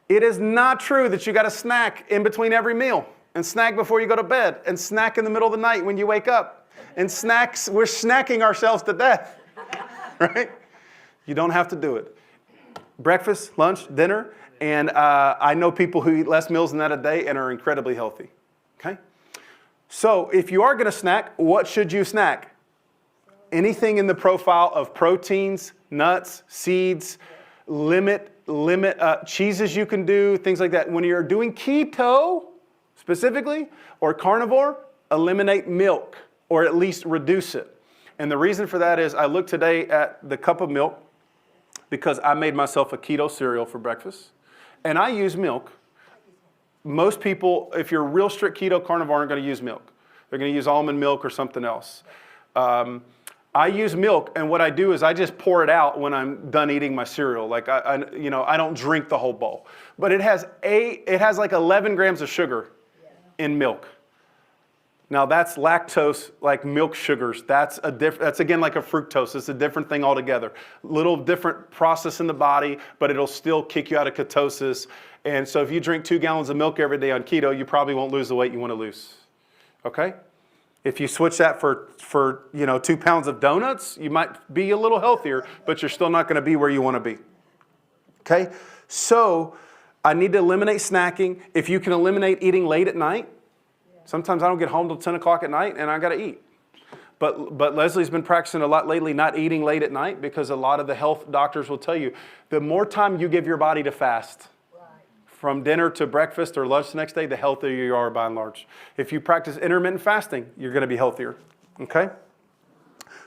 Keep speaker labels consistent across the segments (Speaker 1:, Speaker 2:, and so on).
Speaker 1: It is not true that you got to snack in between every meal and snack before you go to bed and snack in the middle of the night when you wake up and snacks. We're snacking ourselves to death, right? You don't have to do it. Breakfast, lunch, dinner, and I know people who eat less meals than that a day and are incredibly healthy, okay? So if you are going to snack, what should you snack? Anything in the profile of proteins, nuts, seeds, limit cheeses you can do, things like that. When you're doing keto specifically or carnivore, eliminate milk or at least reduce it. And the reason for that is I looked today at the cup of milk because I made myself a keto cereal for breakfast and I use milk. Most people, if you're real strict keto carnivore, aren't going to use milk. They're going to use almond milk or something else. I use milk, and what I do is I just pour it out when I'm done eating my cereal. Like I don't drink the whole bowl, but it has like 11 grams of sugar in milk. Now that's lactose, like milk sugars. That's again like a fructose. It's a different thing altogether. Little different process in the body, but it'll still kick you out of ketosis. And so if you drink 2 gallons of milk every day on keto, you probably won't lose the weight you want to lose. Okay? If you switch that for 2 pounds of donuts, you might be a little healthier, but you're still not going to be where you want to be. Okay? So I need to eliminate snacking. If you can eliminate eating late at night, sometimes I don't get home till 10 o'clock at night and I got to eat. But Leslie's been practicing a lot lately not eating late at night because a lot of the health doctors will tell you the more time you give your body to fast, from dinner to breakfast or lunch the next day, the healthier you are by and large. If you practice intermittent fasting, you're going to be healthier. Okay?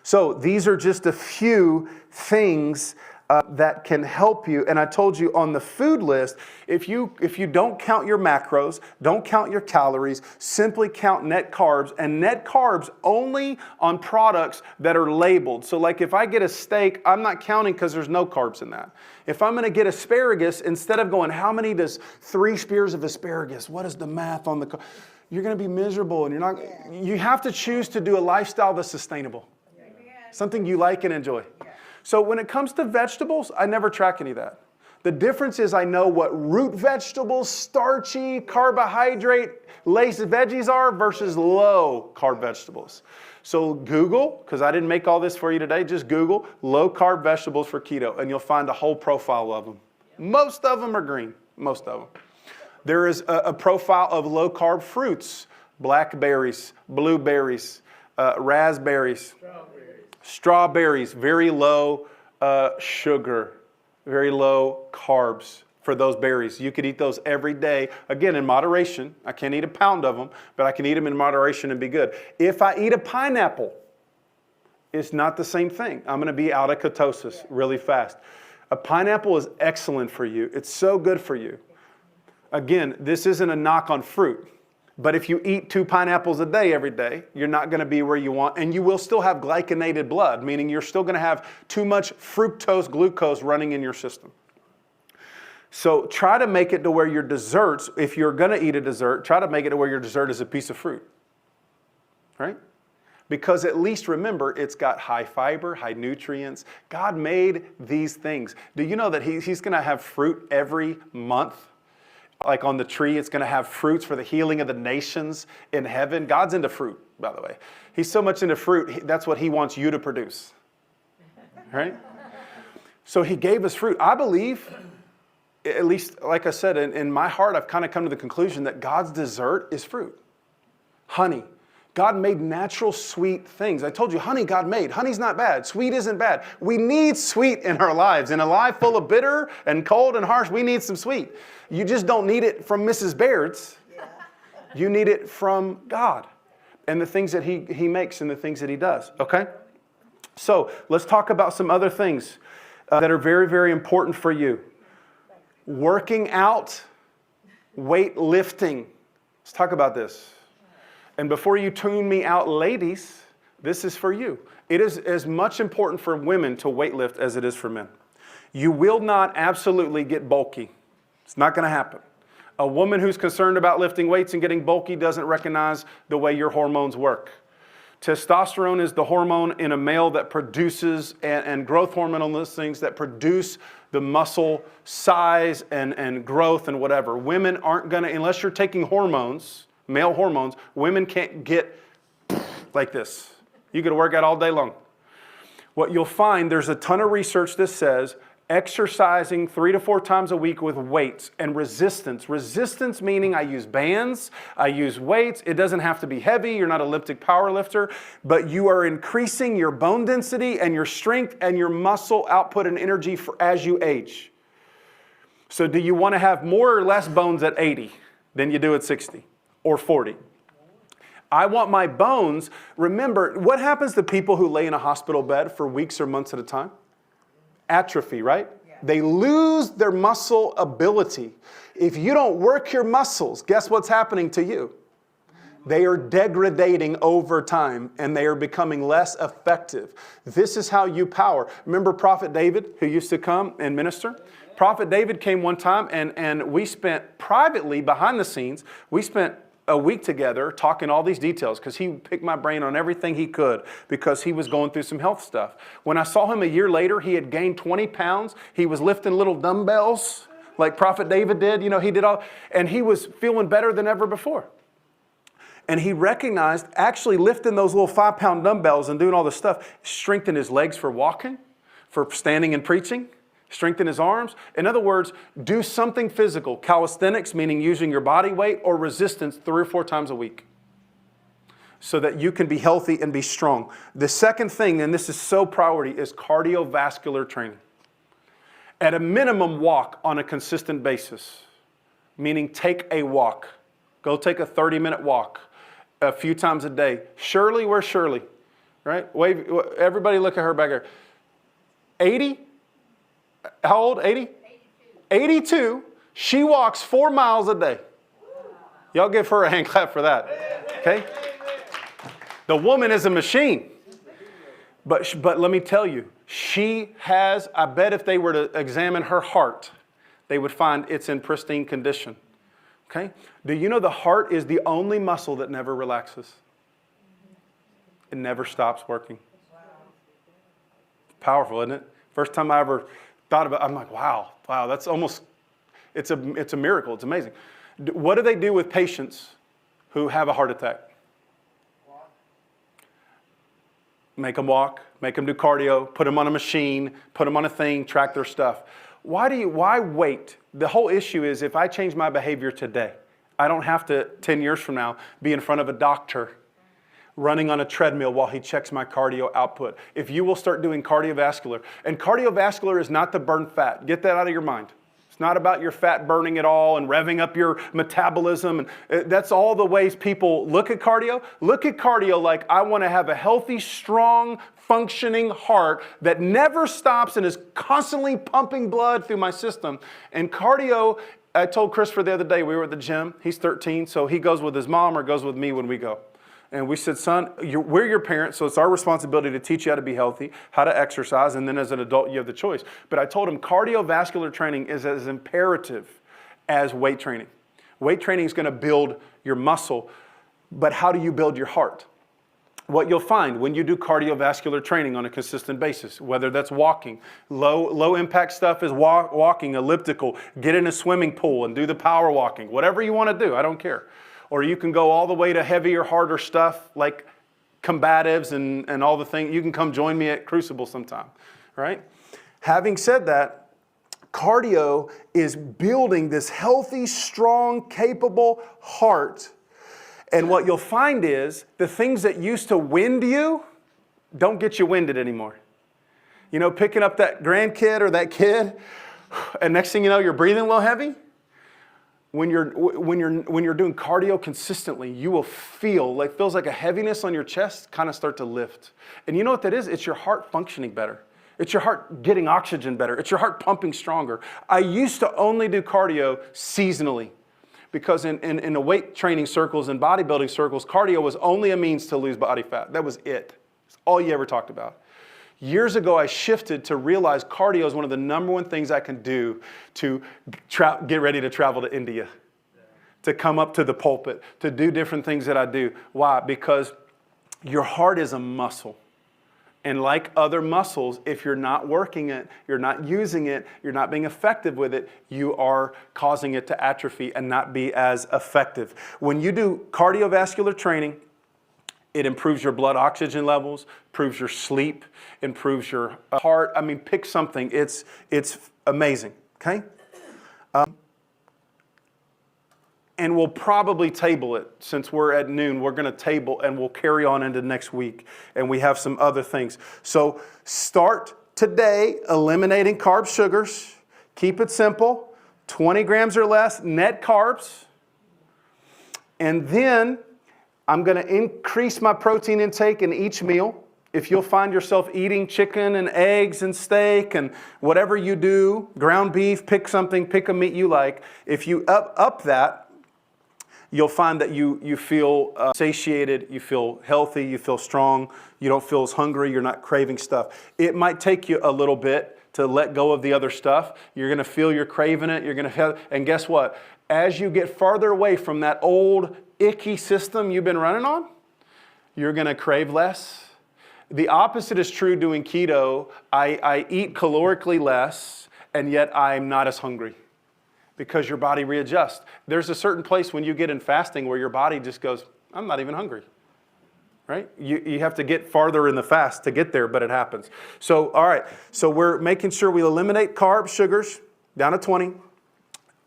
Speaker 1: So these are just a few things that can help you. And I told you on the food list, if you don't count your macros, don't count your calories, simply count net carbs, and net carbs only on products that are labeled. So like if I get a steak, I'm not counting because there's no carbs in that. If I'm going to get asparagus, instead of going, how many does 3 spears of asparagus? What is the math on the? You're going to be miserable, and you're not. You have to choose to do a lifestyle that's sustainable, something you like and enjoy. So when it comes to vegetables, I never track any of that. The difference is I know what root vegetables, starchy, carbohydrate-laced veggies are versus low-carb vegetables. So Google, because I didn't make all this for you today, just Google low-carb vegetables for keto, and you'll find a whole profile of them. Most of them are green, most of them. There is a profile of low-carb fruits, blackberries, blueberries, raspberries. Strawberries, very low sugar, very low carbs for those berries. You could eat those every day, again, in moderation. I can't eat a pound of them, but I can eat them in moderation and be good. If I eat a pineapple, it's not the same thing. I'm going to be out of ketosis really fast. A pineapple is excellent for you. It's so good for you. Again, this isn't a knock on fruit. But if you eat 2 pineapples a day every day, you're not going to be where you want, and you will still have glycinated blood, meaning you're still going to have too much fructose, glucose running in your system. So try to make it to where your desserts, if you're going to eat a dessert, try to make it to where your dessert is a piece of fruit, right? Because at least remember, it's got high fiber, high nutrients. God made these things. Do you know that He's going to have fruit every month? Like on the tree, it's going to have fruits for the healing of the nations in heaven. God's into fruit, by the way. He's so much into fruit, that's what He wants you to produce. Right? So He gave us fruit. I believe, at least, like I said, in my heart, I've kind of come to the conclusion that God's dessert is fruit. Honey. God made natural sweet things. I told you, honey God made. Honey's not bad. Sweet isn't bad. We need sweet in our lives. In a life full of bitter and cold and harsh, we need some sweet. You just don't need it from Mrs. Baird's. You need it from God and the things that He makes and the things that He does. Okay? So let's talk about some other things that are very, very important for you. Working out, weightlifting. Let's talk about this. And before you tune me out, ladies, this is for you. It is as much important for women to weightlift as it is for men. You will not absolutely get bulky. It's not going to happen. A woman who's concerned about lifting weights and getting bulky doesn't recognize the way your hormones work. Testosterone is the hormone in a male that produces, and growth hormone on those things that produce the muscle size and growth and whatever. Women aren't going to, unless you're taking hormones, male hormones, women can't get like this. You could work out all day long. What you'll find, there's a ton of research that says exercising 3 to 4 times a week with weights and resistance. Resistance meaning I use bands, I use weights. It doesn't have to be heavy. You're not an Olympic power lifter, but you are increasing your bone density and your strength and your muscle output and energy as you age. So do you want to have more or less bones at 80 than you do at 60 or 40? I want my bones. Remember, what happens to people who lay in a hospital bed for weeks or months at a time? Atrophy, right? Yeah. They lose their muscle ability. If you don't work your muscles, guess what's happening to you? They are degrading over time and they are becoming less effective. This is how you power. Remember Prophet David who used to come and minister? Prophet David came one time and we spent privately behind the scenes, we spent a week together talking all these details because he picked my brain on everything he could because he was going through some health stuff. When I saw him a year later, he had gained 20 pounds. He was lifting little dumbbells like Prophet David did. You know, he did all, and he was feeling better than ever before. And he recognized actually lifting those little 5-pound dumbbells and doing all this stuff strengthened his legs for walking, for standing and preaching. Strengthen his arms. In other words, do something physical. Calisthenics, meaning using your body weight, or resistance 3 or 4 times a week so that you can be healthy and be strong. The second thing, and this is so priority, is cardiovascular training. At a minimum, walk on a consistent basis, meaning take a walk. Go take a 30-minute walk a few times a day. Shirley, where's Shirley? Right? Wave, everybody look at her back here. 80? How old? 80? 82. She walks 4 miles a day. Y'all give her a hand clap for that. Okay? The woman is a machine. But let me tell you, she has, I bet if they were to examine her heart, they would find it's in pristine condition. Okay? Do you know the heart is the only muscle that never relaxes? It never stops working. Powerful, isn't it? First time I ever thought about it, I'm like, wow, that's almost, it's a miracle. It's amazing. What do they do with patients who have a heart attack? Make them walk, make them do cardio, put them on a machine, put them on a thing, track their stuff. Why wait? The whole issue is if I change my behavior today, I don't have to, 10 years from now, be in front of a doctor running on a treadmill while he checks my cardio output. If you will start doing cardiovascular, and cardiovascular is not to burn fat. Get that out of your mind. It's not about your fat burning it all and revving up your metabolism. And that's all the ways people look at cardio. Look at cardio like I want to have a healthy, strong, functioning heart that never stops and is constantly pumping blood through my system. And cardio, I told Christopher the other day, we were at the gym. He's 13, so he goes with his mom or goes with me when we go. And we said, son, we're your parents, so it's our responsibility to teach you how to be healthy, how to exercise, and then as an adult, you have the choice. But I told him cardiovascular training is as imperative as weight training. Weight training is going to build your muscle, but how do you build your heart? What you'll find when you do cardiovascular training on a consistent basis, whether that's walking, low impact stuff is walking, elliptical, get in a swimming pool and do the power walking, whatever you want to do, I don't care. Or you can go all the way to heavier, harder stuff like combatives and all the things. You can come join me at Crucible sometime, right? Having said that, cardio is building this healthy, strong, capable heart. And what you'll find is the things that used to wind you don't get you winded anymore. You know, picking up that grandkid or that kid, and next thing you know, you're breathing a little heavy. When you're doing cardio consistently, you will feel like feels like a heaviness on your chest kind of start to lift. And you know what that is? It's your heart functioning better. It's your heart getting oxygen better. It's your heart pumping stronger. I used to only do cardio seasonally because in the weight training circles and bodybuilding circles, cardio was only a means to lose body fat. That was it. It's all you ever talked about. Years ago, I shifted to realize cardio is one of the #1 things I can do to get ready to travel to India, to come up to the pulpit, to do different things that I do. Why? Because your heart is a muscle. And like other muscles, if you're not working it, you're not using it, you're not being effective with it, you are causing it to atrophy and not be as effective. When you do cardiovascular training, it improves your blood oxygen levels, improves your sleep, improves your heart. I mean, pick something. It's amazing, okay? And we'll probably table it. Since we're at noon, we're going to table and we'll carry on into next week. And we have some other things. So start today eliminating carbs, sugars. Keep it simple. 20 grams or less net carbs. And then I'm going to increase my protein intake in each meal. If you'll find yourself eating chicken and eggs and steak and whatever you do, ground beef, pick something, pick a meat you like. If you up that, you'll find that you feel satiated, you feel healthy, you feel strong, you don't feel as hungry, you're not craving stuff. It might take you a little bit to let go of the other stuff. You're going to feel you're craving it, you're going to feel, and guess what? As you get farther away from that old icky system you've been running on, you're going to crave less. The opposite is true doing keto. I eat calorically less, and yet I'm not as hungry, because your body readjusts. There's a certain place when you get in fasting where your body just goes, I'm not even hungry, right? You have to get farther in the fast to get there, but it happens. So, all right, so we're making sure we eliminate carbs, sugars, down to 20.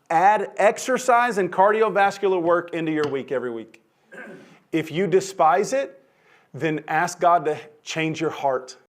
Speaker 1: Add exercise and cardiovascular work into your week every week. If you despise it, then ask God to change your heart.